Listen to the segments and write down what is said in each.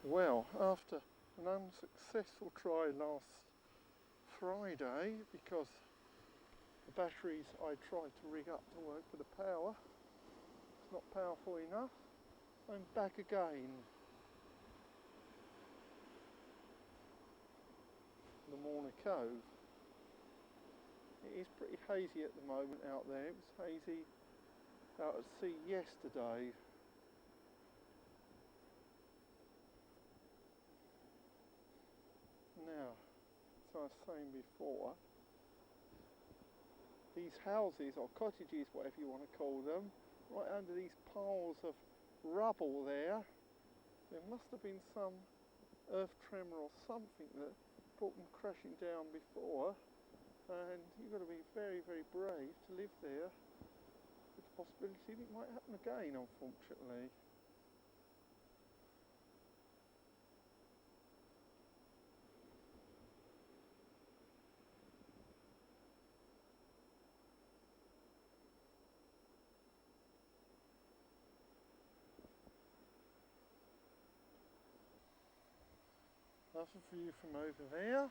Well, after an unsuccessful try last Friday, because the batteries I tried to rig up to work with the power, it's not powerful enough, I'm back again. Lamorna Cove. It is pretty hazy at the moment out there. It was hazy out at sea yesterday. Now, as I was saying before, these houses or cottages, whatever you want to call them, right under these piles of rubble there must have been some earth tremor or something that brought them crashing down before, and you've got to be very, very brave to live there with the possibility that it might happen again, unfortunately. That's a view from over there,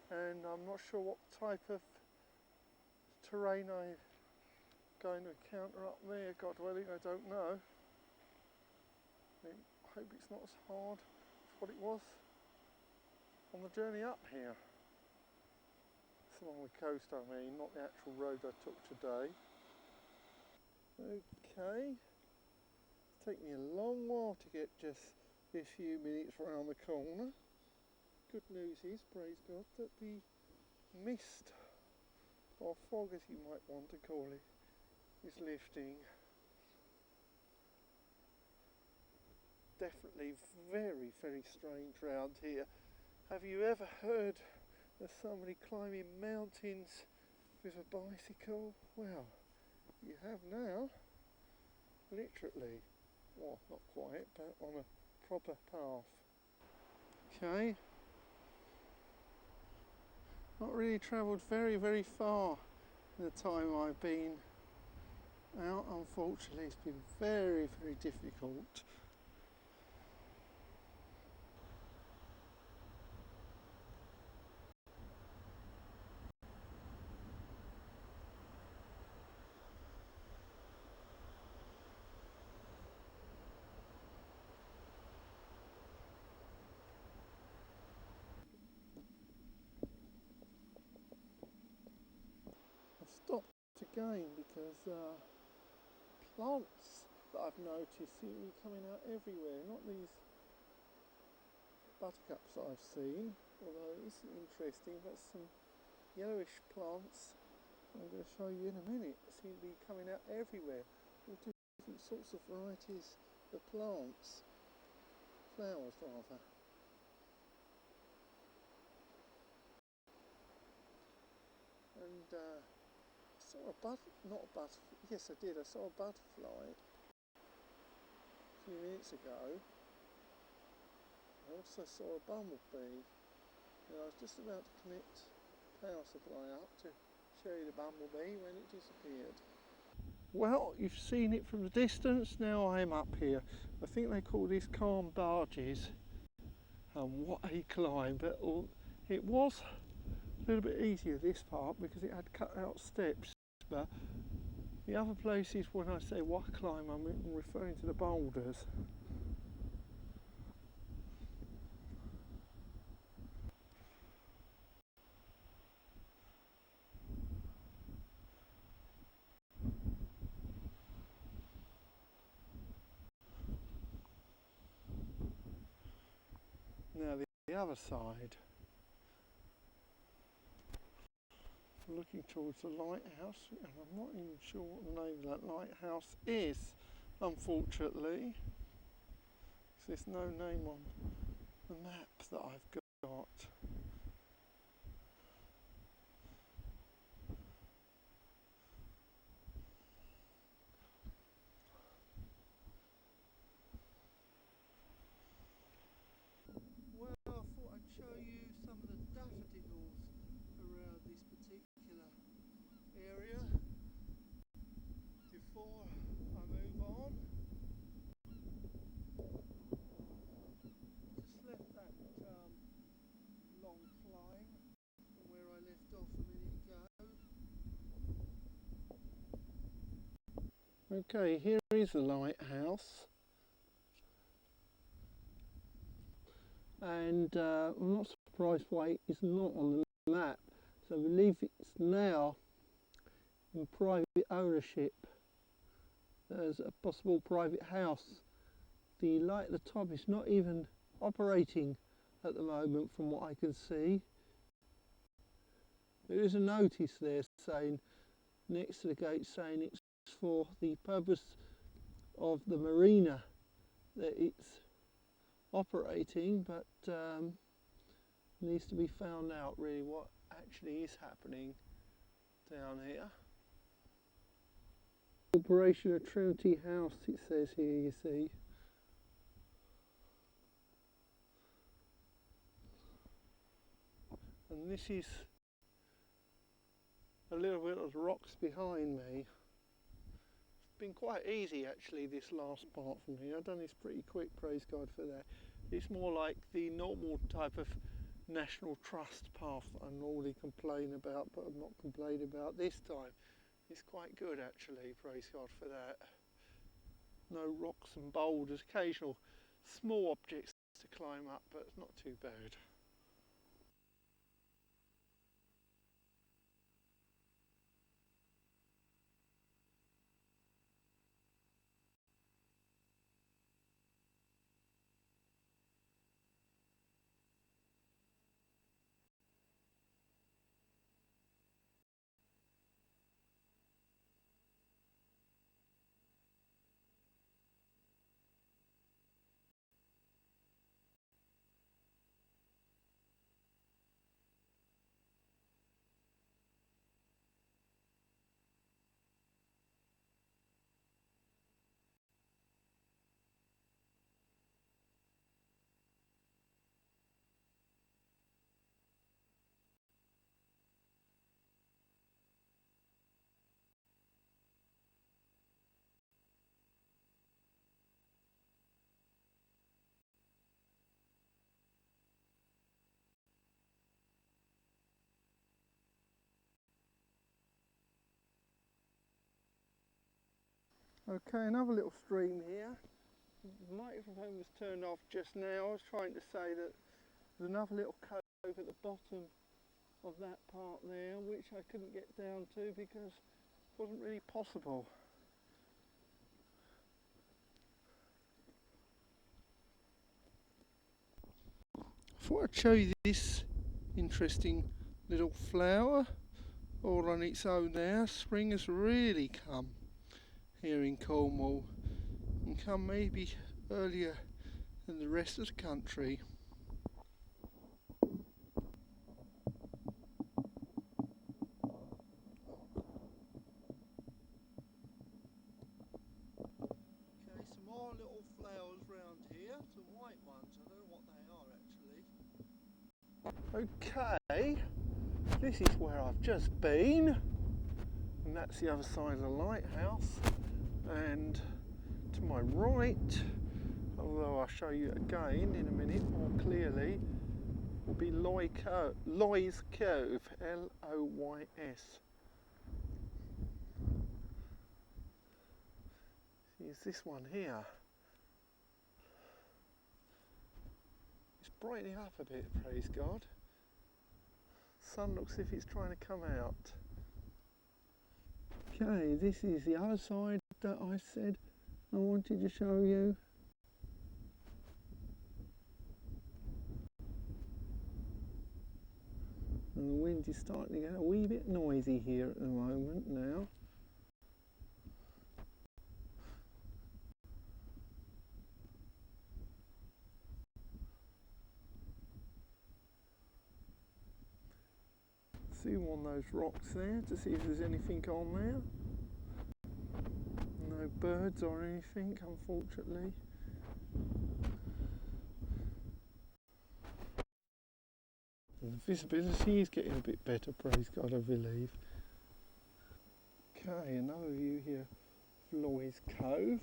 and I'm not sure what type of terrain I'm going to encounter up there. God willing, I don't know. I hope it's not as hard as what it was on the journey up here. It's along the coast, I mean, not the actual road I took today. Okay, it's taken me a long while to get just this few minutes round the corner. Good news is, praise God, that the mist, or fog as you might want to call it, is lifting. Definitely very, very strange round here. Have you ever heard of somebody climbing mountains with a bicycle? Well, you have now, literally. Well, not quite, but on a proper path. Okay. Not really travelled very, very far in the time I've been out. Unfortunately, it's been very, very difficult. I've stopped again because plants that I've noticed seem to be coming out everywhere. Not these buttercups I've seen, although it is interesting, but some yellowish plants I'm going to show you in a minute seem to be coming out everywhere. All different sorts of varieties of plants, flowers rather. And I saw yes I did, I saw a butterfly a few minutes ago. I also saw a bumblebee, and I was just about to connect power supply up to show you the bumblebee when it disappeared. Well, you've seen it from the distance, now I'm up here. I think they call these calm barges, and what a climb, but it was a little bit easier this part because it had cut out steps, but the other places, when I say what climb, I'm referring to the boulders. Now the other side, looking towards the lighthouse, and I'm not even sure what the name of that lighthouse is, unfortunately, because there's no name on the map that I've got. Well, I thought I'd show you some of the daffodils around this particular area before I move on. Okay, here is the lighthouse, and I'm not surprised why it's not on the map, so I believe it's now in private ownership as a possible private house. The light at the top is not even operating at the moment from what I can see. There is a notice there saying, next to the gate, saying it's for the purpose of the marina that it's operating, but needs to be found out really what actually is happening down here. Operation of Trinity House, it says here, you see. And this is a little bit of rocks behind me. It's been quite easy actually, this last part from here. I've done this pretty quick, praise God for that. It's more like the normal type of National Trust path that I normally complain about, but I'm not complaining about this time. It's quite good actually, praise God for that. No rocks and boulders, occasional small objects to climb up, but it's not too bad. Okay, another little stream here. The microphone was turned off just now. I was trying to say that there's another little cove at the bottom of that part there, which I couldn't get down to because it wasn't really possible. I thought I'd show you this interesting little flower all on its own now. Spring has really come here in Cornwall, and come maybe earlier than the rest of the country. Okay, some more little flowers round here, some white ones, I don't know what they are actually. Okay, this is where I've just been, and that's the other side of the lighthouse, and to my right, although I'll show you again in a minute more clearly, will be Loys Cove, L-O-Y-S. Here's this one here. It's brightening up a bit, praise God. Sun looks as if it's trying to come out. Okay, this is the other side that I said I wanted to show you. And the wind is starting to get a wee bit noisy here at the moment now. See one of those rocks there to see if there's anything on there. No birds or anything, unfortunately. And the visibility is getting a bit better, praise God, I believe. Okay, another view here of Loys Cove,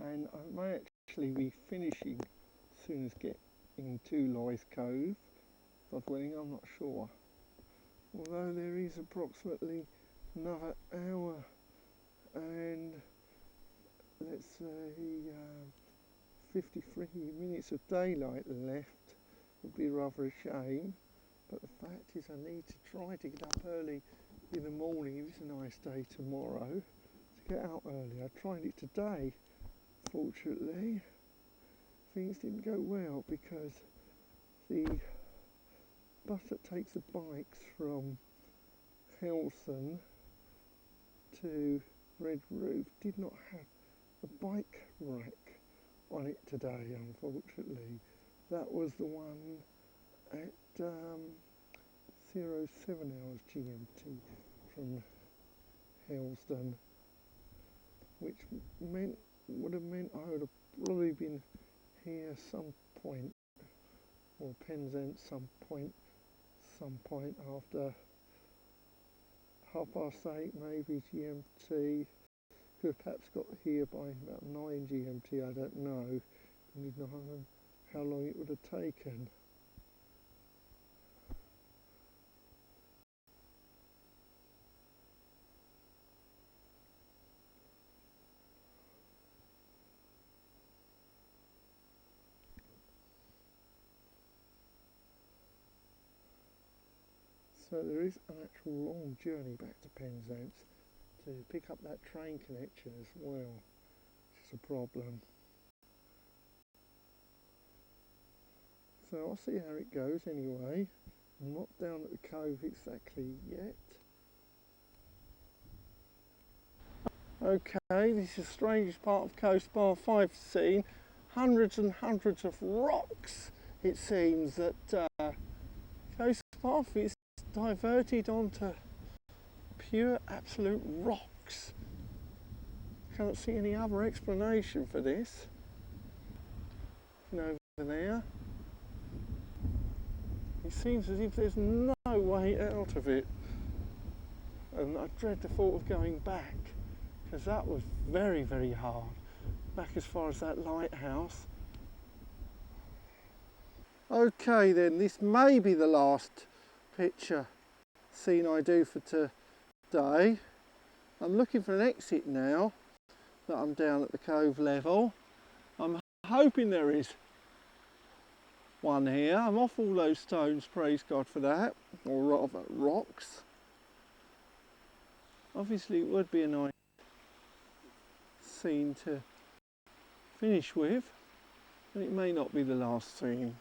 and I may actually be finishing as soon as getting to Loys Cove. God willing, I'm not sure. Although there is approximately another hour and let's say 53 minutes of daylight left. Would be rather a shame, but the fact is I need to try to get up early in the morning. If it's a nice day tomorrow, to get out early. I tried it today, fortunately. Things didn't go well because the bus that takes the bikes from Helston to Red Roof did not have a bike rack on it today, unfortunately. That was the one at 07 hours GMT from Helston, which would have meant I would have probably been here some point, or Penzance some point after 8:30 maybe GMT. Could have perhaps got here by about 9 GMT, I don't know. I didn't know how long it would have taken. So there is an actual long journey back to Penzance to pick up that train connection as well, which is a problem. So I'll see how it goes anyway. I'm not down at the Cove exactly yet. Okay, this is the strangest part of Coast Bar 5 scene. Hundreds and hundreds of rocks. It seems that Coast Bar is diverted onto pure absolute rocks. Can't see any other explanation for this. And over there, it seems as if there's no way out of it, and I dread the thought of going back, because that was very, very hard, back as far as that lighthouse. Okay then, this may be the last picture scene I do for today. I'm looking for an exit now that I'm down at the Cove level. I'm hoping there is one here. I'm off all those stones, praise God for that, or rather rocks. Obviously it would be a nice scene to finish with, but it may not be the last scene.